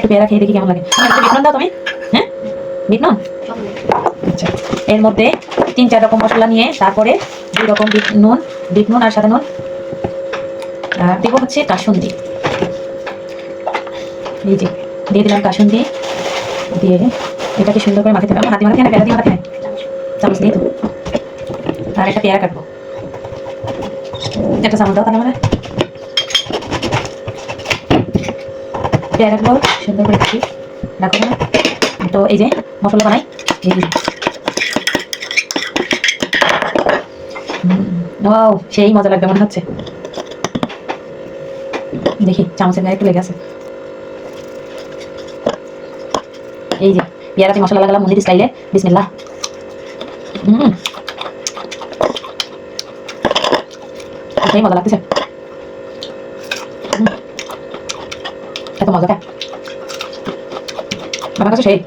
একটু পেয়ারা খেয়ে দেখি কেমন লাগে। একটু বিট নুন দাও তুমি। হ্যাঁ, বিট নুন। আচ্ছা, এর মধ্যে 3-4 রকম মশলা নিয়ে তারপরে 2 রকম বিট নুন আর সাদা নুন, আর দেবো হচ্ছে কাসুন্দি। এই যে দিয়ে দিলাম কাসুন্দি, দিয়ে এটাকে সুন্দর করে মাখাতে হবে। হাতে মাখাতে না, পেয়ারা দিয়ে মাখাতে হয়, চামচ দিয়ে তো। আর একটা পেয়ারা কাটবো, একটা চামচ দাও তাহলে মানে পেয়ারাগুলো সুন্দর করে কাটি রাখবো না। তো এই যে মশলা বানাই, ওয়াও সেই মজা লাগবে মনে হচ্ছে। দেখি চামচের গায়ে একটু লেগে আছে। এই যে পেয়ারাতে মশলা লাগালাম মন্দির স্টাইলে। বিসমিল্লাহ। সেই মজা লাগতেছে, এত মজা আমার কাছে সেই।